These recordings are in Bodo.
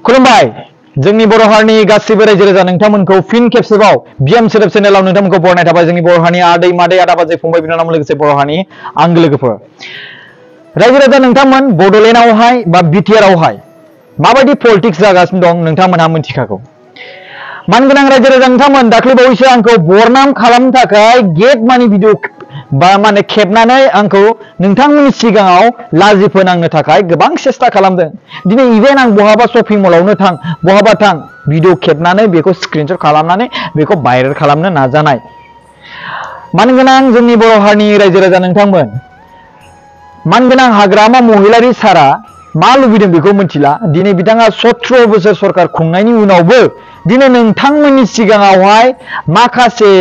खुलुमबाय जोंनि बर' हारिनि गासिबो रायजो राजा नोंथांमोनखौ फिन खेबसेबाव बिएम सोदोब चेनेलाव नोंथांमोनखौ बरायनाय थाबाय जोंनि बर' हारिनि आदै मादै आदा बाजै फंबाय बिनानाव लोगोसे बर' हारिनि आंगो लोगोफोर रायजो राजा नोंथांमोन बड'लेण्डआवहाय बा बिटिआरआवहाय माबायदि पलिटिक्स जागासिनो दं नोंथांमोनहा मिथिखागौ मानगोनां रायजो राजा नोंथांमोन दाख्लै बावैसो आंखौ बरनाम खालामनो थाखाय गेट मानि भिडिअ बा माने खेबनानै आंखौ नोंथांमोननि सिगाङाव लाजि फोनांनो थाखाय गोबां सेस्था खालामदों दिनै इभेन आं बहाबा शपिं मलावनो थां बहाबा थां भिडिअ खेबनानै बेखौ स्क्रिनशट खालामनानै बेखौ भाइरेल खालामनो नाजानाय मानगोनां जोंनि बर' हारिनि रायजो राजा नोंथांमोन मानगोनां हाग्रामा महिलारि सारा मा लुबैदों बेखौ मिथिला दिनै बिथाङा 17 बोसोर सरकार खुंनायनि उनावबो दिनै नोंथांमोननि सिगाङावहाय माखासे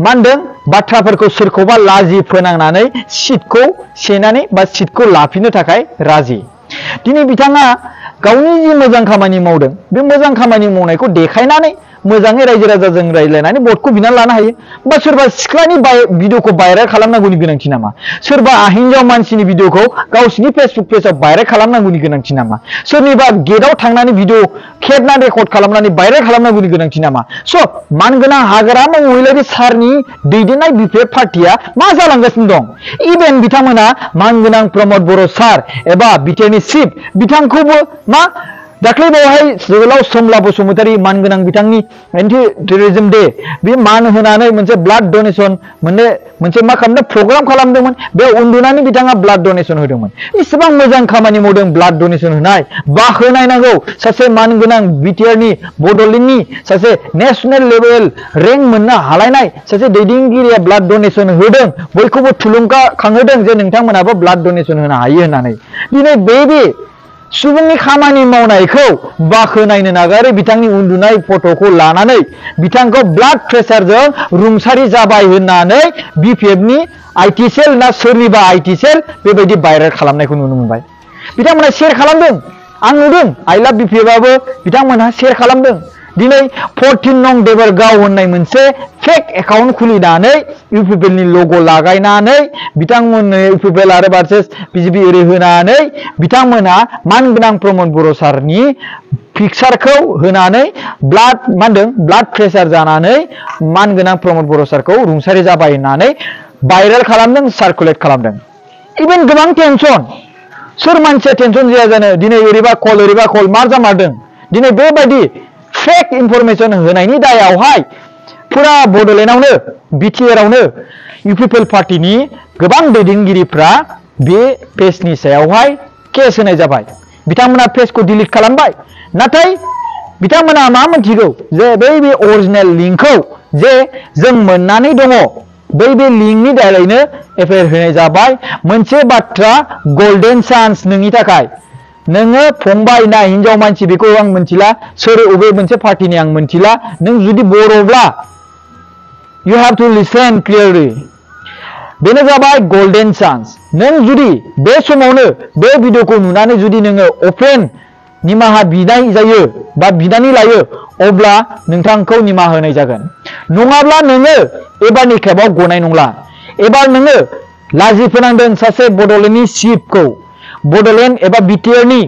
मा होनदों बाथ्राफोरखौ सोरखौबा लाजि फोनांनानै सिटखौ सेनानै बा सिटखौ लाफिननो थाखाय राजि दिनै बिथाङा गावनि जि मोजां खामानि मावदों बे मोजां खामानि मावनायखौ देखायनानै मोजाङै रायजो राजाजों रायज्लायनानै भटखौ बिनानै लानो हायो बा सोरबा सिख्लानि भिडिअखौ भाइरेल खालामनांगौनि गोनांथि नामा सोरबा हिनजाव मानसिनि भिडिअखौ गावसिनि फेसबुक पेजाव भाइरेल खालामनांगौनि गोनांथि नामा सोरनिबा गेटआव थांनानै भिडिअ खेबनानै रेकर्ड खालामनानै भाइरेल खालामनांगौनि गोनांथि नामा स' मानगोनां हाग्रामा महिलारि सारनि दैदेननाय बिपिएफ पार्टिया मा जालांगासिनो दं इभेन बिथांमोना मानगोनां प्रमद बर' सार एबा बिटिआरनि चिफ बिथांखौबो मा दाख्लै बावहाय जोहोलाव सोमला बसुमतारी मानगोनां बिथांनि एन्टि टेररिज्म डे बे मान होनानै मोनसे ब्लाड डनेशन मोनसे मा खालामदों प्रग्राम खालामदोंमोन बे उन्दुनानै बिथाङा ब्लाड डनेशन होदोंमोन इसेबां मोजां खामानि मावदों ब्लाड डनेशन होनाय बाखनायनांगौ सासे मानगोनां बिटिआरनि बड'लेण्डनि सासे नेशनेल लेभेल रेंक मोननो हालायनाय सासे दैदेनगिरिया ब्लाड डनेशन होदों बयखौबो थुलुंगा खांहोदों जे नोंथांमोनाबो ब्लाड डनेशन होनो हायो होननानै दिनै बे सुबुंनि खामानि मावनायखौ बाखनायनो नागारै बिथांनि उन्दुनाय फट'खौ लानानै बिथांखौ ब्लाड प्रेसारजों रुंसारि जाबाय होननानै बिपिएफनि आइटि सेल ना सोरनिबा आइटि सेल बेबायदि भाइरेल खालामनायखौ नुनो मोनबाय बिथांमोना शेयार खालामदों आं नुदों आइ लाभ बिपिएफआबो बिथांमोनहा शेयार खालामदों दिनै 14 नं देबरगाव होननाय मोनसे फेक एकाउन्ट खुलिनानै इउपिपिएलनि लग' लागायनानै बिथांमोननो इउपिपिएल आरो भार्सेस बिजेपि ओरै होनानै बिथांमोनहा मानगोनां प्रमद बर' सारनि पिक्सारखौ होनानै ब्लाड प्रेसार जानानै मानगोनां प्रमद बर' सारखौ रुंसारि जाबाय होननानै भाइरेल खालामदों सार्कुलेट खालामदों इभेन गोबां टेनसन सोर मानसिया टेनसन जाया जानो दिनै ओरैबा कल मा जामारदों दिनै बेबायदि फेक इनफरमेशन होनायनि दायावहाय फुरा बड'लेण्डआवनो बिटिआरआवनो इउपिपिएल पार्टिनि गोबां दैदेनगिरिफ्रा बे पेजनि सायावहाय केस होनाय जाबाय बिथांमोना पेजखौ डिलिट खालामबाय नाथाय बिथांमोना मा मिथिगौ जे बे अरिजिनेल लिंकखौ जे जों मोननानै दङ बे लिंकनि दारैनो एफआइआर होनाय जाबाय मोनसे बाथ्रा गोल्डेन चान्स नोंनि थाखाय नोङो फंबाय ना हिनजाव मानसि बेखौ आं मिथिला सोर अबे मोनसे पार्टिनि आं मिथिला नों जुदि बर'ब्ला you have to listen clearly बेनो जाबाय गोल्डेन चान्स नों जुदि बे समावनो बे भिडिअखौ नुनानै जुदि नोङो अपेन निमाहा बिनाय जायो बा बिनानै लायो अब्ला नोंथांखौ निमाहा होनाय जागोन नङाब्ला नोङो एबारनि खेबाव गनाय नंला एबार नोङो लाजि फोनांदों सासे बड'लेण्डनि चिफखौ बड'लेण्ड एबा बिटिआरनि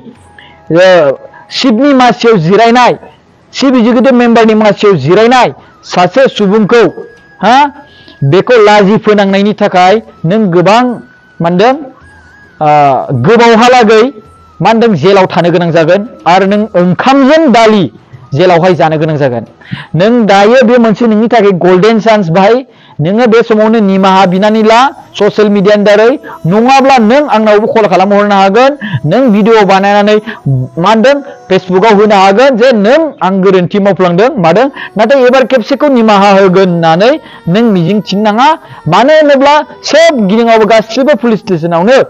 चिफनि मासियाव जिरायनाय चिफ एग्जिकिउटिभ मेम्बारनि मासियाव जिरायनाय सासे सुबुंखौ बेखौ लाजि फोनांनायनि थाखाय नों गोबां मानदों गोबावहालागै मानदों जेलाव थानो गोनां जागोन आरो नों ओंखामजों दालि जेलावहाय जानो गोनां जागोन नों दायो बे मोनसे नोंनि थाखाय गोल्डेन चान्स भाई नोङो बे समावनो निमाहा बिनानै ला ससियेल मिडियानि दारै नङाब्ला नों आंनावबो कल खालामहरनो हागोन नों भिडिअ बानायनानै मा होनदों फेसबुकाव होनो हागोन जे नों आं गोरोन्थि मावफ्लांदों मादों नाथाय एबार खेबसेखौ निमाहा होगोन होननानै नों मिजिंथिनो नाङा मानो होनोब्ला सोब गिदिङावबो गासिबो पुलिस स्टेशनावनो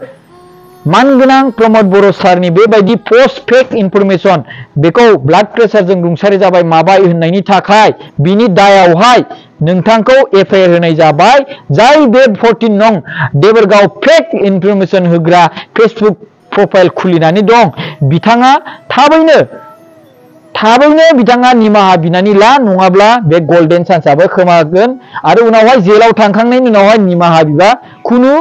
मानगोनां प्रमद बर' सारनि बेबायदि पोस्ट फेक इनफरमेशन बेखौ ब्लाड प्रेसारजों रुंसारि जाबाय माबाय होननायनि थाखाय बिनि दायावहाय नोंथांखौ एफआइआर होनाय जाबाय जाय बे 14 नं देबरगाव फेक इनफरमेशन होग्रा फेसबुक प्रफाइल खुलिनानै दं बिथाङा थाबैनो बिथाङा निमाहा बिनानै ला नङाब्ला बे गोल्डेन चान्सआबो खोमागोन आरो उनावहाय जेलाव थांखांनायनि उनावहाय निमाहा बिबा खुनु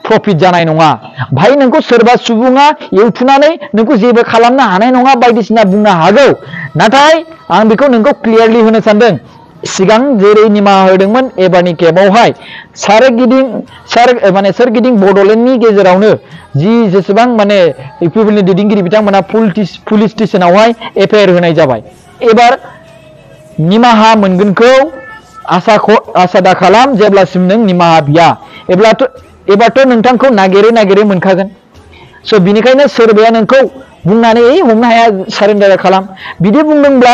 प्रफिट जानाय नङा भाई नोंखौ सोरबा सुबुङा एवथुनानै नोंखौ जेबो खालामनो हानाय नङा बायदिसिना बुंनो हागौ नाथाय आं बेखौ नोंखौ क्लियारलि होनो सानदों सिगां जेरै निमाहा होदोंमोन एबारनि खेबावहाय सोरगिदिं बड'लेण्डनि गेजेरावनो जि जेसेबां माने पिपलनि दैदेनगिरि बिथांमोना पुलिस स्टेशनावहाय एफआइआर होनाय जाबाय एबार निमाहा मोनगोनखौ आसा दा खालाम जेब्लासिम नों निमाहा बिया एबारथ' नोंथांखौ नागिरै मोनखागोन स' बिनिखायनो सोरबाया नोंखौ बुंनानै हमनो हाया सारेन्डार खालाम बिदि बुंदोंब्ला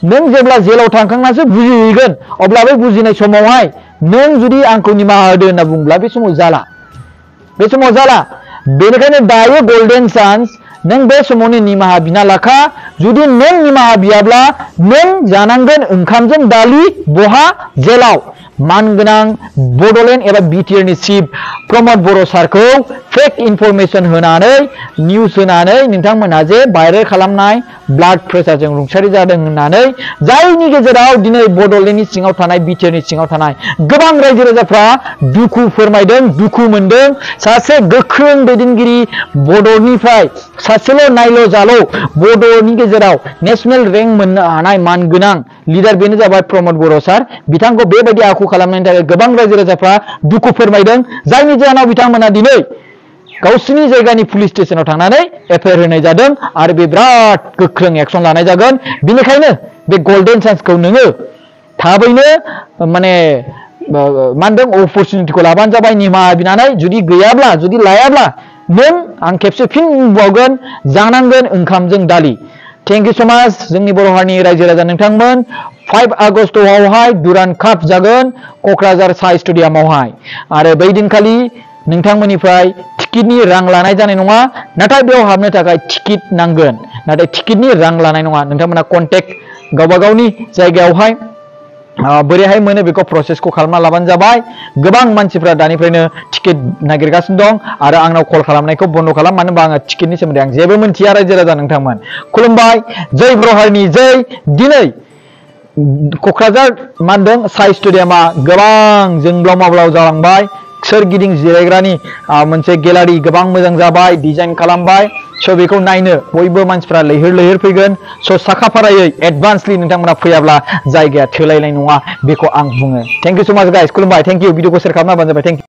नों जेब्ला जेलाव थांखांनासो बुजिहैगोन अब्ला बै बुजिनाय समावहाय नों जुदि आंखौ निमाहा होदो होनना बुंब्ला बे समाव जाला बेनिखायनो दायो गोल्डेन चान्स नों बे समावनो निमाहा बिना लाखा जुदि नों निमाहा बियाब्ला नों जानांगोन ओंखामजों दालि बहा जेलाव मानगोनां बड'लेण्ड एबा बिटिआरनि चिफ प्रमद बर' सारखौ फेक इनफरमेशन होनानै निउस होनानै नोंथांमोनहा जे भाइरेल खालामनाय ब्लाड प्रेसारजों रुंसारि जादों होननानै जायनि गेजेराव दिनै बड'लेण्डनि सिङाव थानाय बिटिआरनि सिङाव थानाय गोबां रायजो राजाफ्रा दुखु फोरमायदों दुखु मोनदों सासे गोख्रों दैदेनगिरि बड'निफ्राय सासेल' नायल' जाल' बड'नि गेजेराव नेशनेल रेंक मोननो हानाय मानगोनां लिडार बेनो जाबाय प्रमद बर' सार बिथांखौ बेबायदि आखु खालामनायनि थाखाय गोबां रायजो राजाफ्रा दुखु फोरमायदों जायनि जाहोनाव बिथांमोना दिनै गावसिनि जायगानि पुलिस स्टेशनाव थांनानै एफआइआर होनाय जादों आरो बे बिराद गोख्रों एक्शन लानाय जागोन बेनिखायनो बे गोल्डेन चान्सखौ नोङो थाबैनो माने मा होनदों अपरचुनिटिखौ लाबानो जाबाय निमाहा बिनानै जुदि गैयाब्ला जुदि लायाब्ला नों आं खेबसे फिन बुंबावगोन जानांगोन ओंखामजों दालि थेंक इउ सो माच जोंनि बर' हारिनि रायजो राजा नोंथांमोन 5 आगस्टआवहाय दुरान्ड काप जागोन क'क्राझार साइ स्टेडियामावहाय आरो बै दिनखालि नोंथांमोननिफ्राय टिकेटनि रां लानाय जानाय नङा नाथाय बेयाव हाबनो थाखाय टिकेट नांगोन नाथाय टिकेटनि रां लानाय नङा नोंथांमोना कन्टेक्ट गावबा गावनि जायगायावहाय बोरैहाय मोनो बेखौ प्रसेसखौ खालामना लाबानो जाबाय गोबां मानसिफ्रा दानिफ्रायनो टिकेट नागिरगासिनो दं आरो आंनाव कल खालामनायखौ बन्द खालाम मानो होनबा आङो टिकेटनि सोमोन्दै आं जेबो मिन्थिया रायजो राजा नोंथांमोन खुलुमबाय जय बर' हारिनि जय दिनै क'क्राझार मा होनदों साइ स्टेडियामा गोबां जोंब्लाव माब्लाव जालांबाय सोरगिदिं जिरायग्रानि मोनसे गेलारि गोबां मोजां जाबाय डिजाइन खालामबाय स' बेखौ नायनो बयबो मानसिफ्रा लैहोर फैगोन स' साखाफारायै एडभान्सलि नोंथांमोना फैयाब्ला जायगाया थोलायनाय नङा बेखौ आं बुङो थेंक इउ सो माच गाइस खुलुमबाय थेंक इउ भिडिअखौ शेयार खालामना होबानो जाबाय थेंक इउ